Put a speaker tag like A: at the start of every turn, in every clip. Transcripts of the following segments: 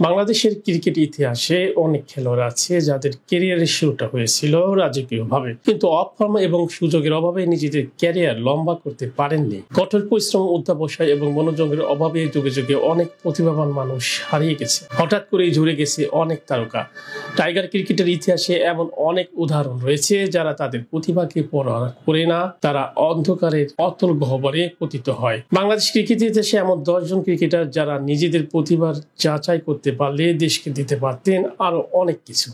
A: বাংলাদেশের ক্রিকেট ইতিহাসে অনেক খেলোয়াড় আছে যাদের ক্যারিয়ারের শুরুটা হয়েছিল রাজকীয়ভাবে, কিন্তু অফ ফর্ম এবং সুযোগের অভাবে নিজেদের ক্যারিয়ার লম্বা করতে পারেননি। কঠোর পরিশ্রম, অধ্যাবসায় এবং মনোযোগের অভাবে যুগে যুগে অনেক প্রতিভাবান মানুষ হারিয়ে গেছে। হঠাৎ করেই ঝরে গেছে অনেক তারকা। টাইগার ক্রিকেটের ইতিহাসে এমন অনেক উদাহরণ রয়েছে যারা তাদের প্রতিভাকে পরোয়া করে না, তারা অন্ধকারের অতল গহ্বরে পতিত হয়। বাংলাদেশ ক্রিকেট ইতিহাসে এমন 10 জন ক্রিকেটার যারা নিজেদের প্রতিভার যাচাই করতে পারলে দেশকে দিতে পারতেন আরো অনেক কিছু।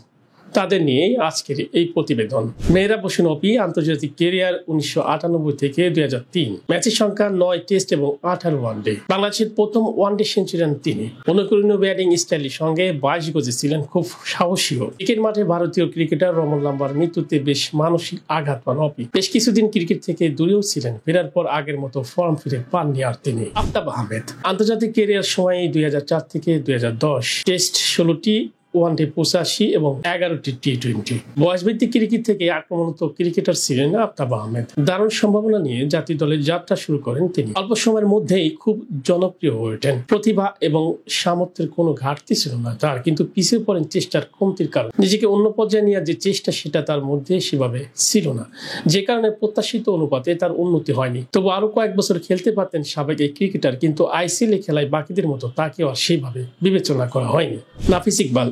A: তাদের নিয়েই আজকের এই প্রতিবেদন। মেহরাব হোসেন অপি আন্তর্জাতিক ক্যারিয়ার 1998 থেকে 2003, ম্যাচের সংখ্যা 9 টেস্ট এবং 18 ওয়ানডে। বাংলাদেশের প্রথম ওয়ানডে সেঞ্চুরিয়ান তিনি। অনুকরণীয় ব্যাটিং স্টাইলের সঙ্গে 22 গজে ছিলেন খুব সাহসীও। ক্রিকেট মাঠে ভারতীয় ক্রিকেটার রমন লাম্বার মৃত্যুতে বেশ মানসিক আঘাত পান অপি। বেশ কিছুদিন ক্রিকেট থেকে দূরেও ছিলেন। ফেরার পর আগের মতো ফর্ম ফিরে পাননি আর তিনি। আফতাব আহমেদ আন্তর্জাতিক ক্যারিয়ার সময় 2004 থেকে 2010, টেস্ট 16টি, ওয়ানডে 85 এবং 11টি টি20। বয়সভিত্তিক ক্রিকেট থেকে আক্রমণাত্মক ক্রিকেটার ছিলেন আফতাব আহমেদ। দারুণ সম্ভাবনা নিয়ে জাতীয় দলের যাত্রা শুরু করেন তিনি। অল্প সময়ের মধ্যেই খুব জনপ্রিয় হয়ে ওঠেন। প্রতিভা এবং সামর্থ্যের কোনো ঘাটতি ছিল না তার, কিন্তু পিছিয়ে পড়েন চেষ্টার কমতির কারণে। নিজেকে অন্য পর্যায়ে নেওয়ার যে চেষ্টা সেটা তার মধ্যে সেভাবে ছিল না, যে কারণে প্রত্যাশিত অনুপাতে তার উন্নতি হয়নি। তবু আরো কয়েক বছর খেলতে পারতেন সাবেক এই ক্রিকেটার, কিন্তু আইসিএল খেলায় বাকিদের মতো তাকেও আর সেইভাবে বিবেচনা করা হয়নি। নাফিস ইকবাল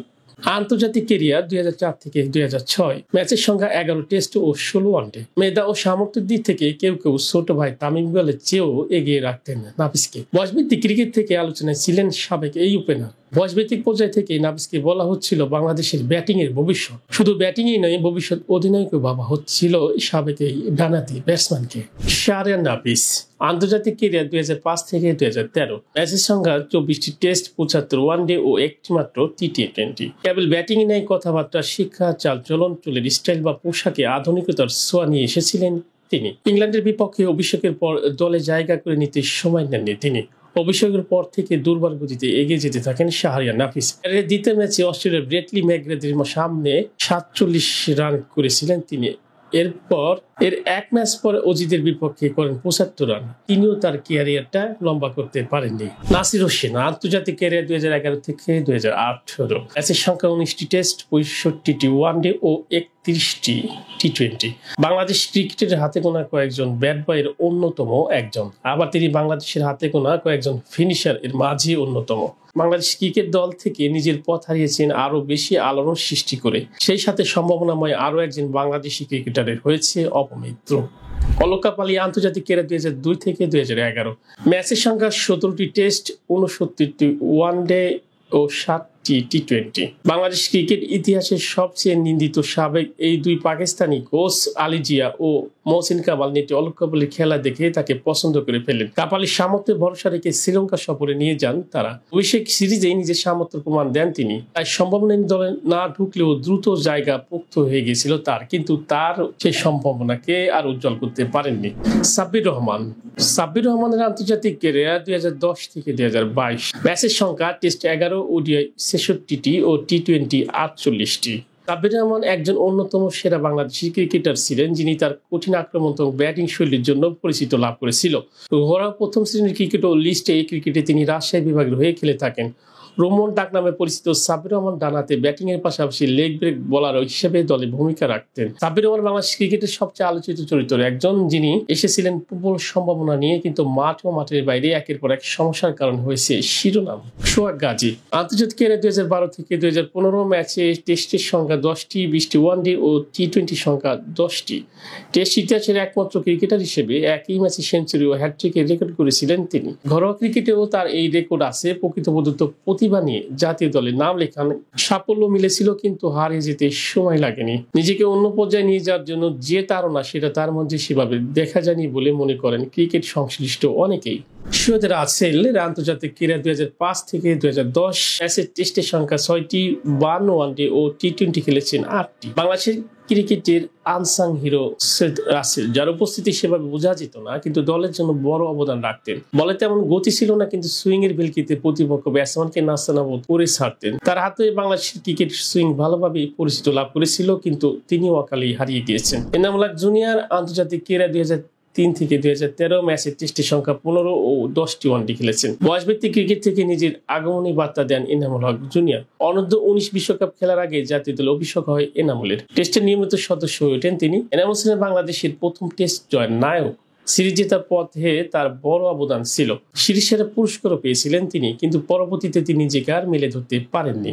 A: আন্তর্জাতিক ক্যারিয়ার 2004 থেকে 2006, ম্যাচের সংখ্যা 11 টেস্ট ও 16 ওয়ানডে। মেধা ও সামর্থ্যের দিক থেকে কেউ কেউ ছোট ভাই তামিম ইকবালের চেয়েও এগিয়ে রাখতেন নাফিসকে। বয়সভিত্তিক ক্রিকেট থেকে আলোচনায় ছিলেন সাবেক এই ওপেনার। বয়সভিত্তিক পর্যায় থেকে নাফিসকে বলা হচ্ছিল বাংলাদেশের ব্যাটিং এর ভবিষ্যৎ। শুধু ব্যাটিংই নয়, ভবিষ্যৎ অধিনায়কও ভাবা হচ্ছিল সাবেক এই ডানহাতি ব্যাটসম্যানকে। শাহরিয়ার নাফিস আন্তর্জাতিক ক্যারিয়ার 2005 থেকে 2013, ম্যাচের সংখ্যা 24টি টেস্ট, 75 ওয়ানডে ও একটি মাত্র টি20। কেবল ব্যাটিং নেই, কথাবার্তা, শিক্ষা, চালচলন, চুলের স্টাইল বা পোশাকে আধুনিকতার ছোঁয়া নিয়ে এসেছিলেন তিনি। ইংল্যান্ডের বিপক্ষে অভিষেকের পর দলে জায়গা করে নিতে সময় নেননি তিনি। অভিষেকের পর থেকে দুর্বার গতিতে এগিয়ে যেতে থাকেন শাহরিয়ার নাফিস। এর দ্বিতীয় ম্যাচে অস্ট্রেলিয়ার ব্রেটলি ম্যাকগ্রাথের সামনে 47 রান করেছিলেন তিনি। এরপর এক ম্যাচ পরে অজিতের বিপক্ষে করেন 75 রান। তিনিও তার ক্যারিয়ারটা লম্বা করতে পারেননি। নাসির হোসেন আন্তর্জাতিক ক্যারিয়ার 2011 থেকে 2018, ম্যাচের সংখ্যা 19টি টেস্ট, 65টি ওয়ানডে ও 31টি টি20। বাংলাদেশ ক্রিকেটের হাতে গোনা কয়েকজন ব্যাট বয়ের অন্যতম একজন, আবার তিনি বাংলাদেশের হাতে গোনা কয়েকজন ফিনিশার এর মাঝে অন্যতম। বাংলাদেশ ক্রিকেট দল থেকে নিজের পথ হারিয়েছেন আরো বেশি আলোড়ন সৃষ্টি করে। সেই সাথে সম্ভাবনাময় আরো একজন বাংলাদেশি ক্রিকেটারের হয়েছে অপমৃত্যু। অলকা পালি আন্তর্জাতিক ক্যারিয়ার 2002 থেকে 2011, ম্যাচের সংখ্যা 17টি টেস্ট, 69টি ওয়ানডে ও 7টি টি20। বাংলাদেশ ক্রিকেট ইতিহাসের সবচেয়ে নিন্দিত সাবেক এই দুই পাকিস্তানি কোচ আলী জিয়া ও মহসিন কামাল নেটি অলকা পালির খেলা দেখে তাকে পছন্দ করে ফেলেন। কাপালির সামর্থ্যে ভরসা রেখে শ্রীলঙ্কা সফরে নিয়ে যান তারা। অভিষেক সিরিজেই নিজের সামর্থ্যের প্রমাণ দেন তিনি। তাই সম্ভাবনা দলে না ঢুকলেও দ্রুত জায়গা পোক্ত হয়ে গিয়েছিল তার, কিন্তু তার সেই সম্ভাবনাকে আর উজ্জ্বল করতে পারেননি। সাব্বির রহমানের আন্তর্জাতিক ক্যারিয়ার 2010 থেকে 2022, ম্যাচের সংখ্যা টেস্ট 11, ওডিআই 66টি ও টি20 48টি। সাব্বির রহমান একজন অন্যতম সেরা বাংলাদেশি ক্রিকেটার ছিলেন, যিনি তার কঠিন আক্রমণাত্মক ব্যাটিং শৈলীর জন্য পরিচিত লাভ করেছিল। ঘরোয়া প্রথম শ্রেণীর ক্রিকেট ও লিস্টে এই ক্রিকেটে তিনি রাজশাহী বিভাগের হয়ে খেলে থাকেন। রোমন ডাক নামে পরিচিত সাব্বির রহমান ডানহাতে ব্যাটিং এর পাশাপাশি লেগ ব্রেক বোলার হিসেবে দলে ভূমিকা রাখতেন। সাব্বির রহমান বাংলাদেশ ক্রিকেটের সবচেয়ে আলোচিত চরিত্রের একজন, যিনি এসেছিলেন প্রবল সম্ভাবনা নিয়ে, কিন্তু মাঠ ও মাঠের বাইরে একের পর এক সমস্যার কারণ হয়েছে শিরোনাম। সোহাগ গাজী আন্তর্জাতিক ক্যারিয়ার 2012 থেকে 2015, ম্যাচে টেস্টের সংখ্যা 10টি, 20টি ওয়ানডে ও টি20 সংখ্যা 10টি। টেস্ট ইতিহাসের একমাত্র ক্রিকেটার হিসেবে একই ম্যাচে সেঞ্চুরি ও হ্যাটট্রিকের রেকর্ড করেছিলেন তিনি। ঘরোয়া ক্রিকেটেও তার এই রেকর্ড আছে। প্রকৃতপক্ষে প্রতিভা নিয়ে জাতীয় দলে নাম লেখান, সাফল্য মিলেছিল, কিন্তু হারিয়ে যেতে সময় লাগেনি। নিজেকে অন্য পর্যায়ে নিয়ে যাওয়ার জন্য যে তাড়না সেটা তার মধ্যে সেভাবে দেখা যায়নি বলে মনে করেন ক্রিকেট সংশ্লিষ্ট অনেকেই। সৈয়দ রাসেল আন্তর্জাতিক ক্যারিয়ার 2005 থেকে 2010, ম্যাচের টেস্টের সংখ্যা 6টি, 52 ওয়ানডে ও টি20 খেলেছেন 8টি। বাংলাদেশের ক্রিকেটের আনসাং হিরো সৈয়দ রাসেল, যার উপস্থিতি সেভাবে বোঝা যেত না, কিন্তু দলের জন্য বড় অবদান রাখতেন। বলে তেমন গতি ছিল না, কিন্তু সুইং এর ভেলকিতে প্রতিপক্ষ ব্যাটসম্যানকে নাস্তানাবুদ করে ছাড়তেন। তার হাতে বাংলাদেশের ক্রিকেট সুইং ভালোভাবে পরিচিত লাভ করেছিল, কিন্তু তিনিও অকালেই হারিয়ে গিয়েছেন। এনামুল হক জুনিয়র আন্তর্জাতিক ক্যারিয়ার থেকে 2013 ম্যাচে টেস্টের সংখ্যা 15 ও 10টি ওয়ানডে খেলেছেন। বয়সভিত্তিক ক্রিকেট থেকে নিজের আগমনী বার্তা দেন এনামুল হক জুনিয়র। অনূর্ধ্ব 19 বিশ্বকাপ খেলার আগে জাতীয় দলে অভিষেক হয় এনামুলের। টেস্টের নিয়মিত সদস্য হয়ে ওঠেন তিনি। এনামুল ছিলেন বাংলাদেশের প্রথম টেস্ট জয়ের নায়ক। সিরিজ জেতার পথে তার বড় অবদান ছিল। সিরিজ সেরা পুরস্কারও পেয়েছিলেন তিনি, কিন্তু পরবর্তীতে তিনি নিজেকে আর মেলে ধরতে পারেননি।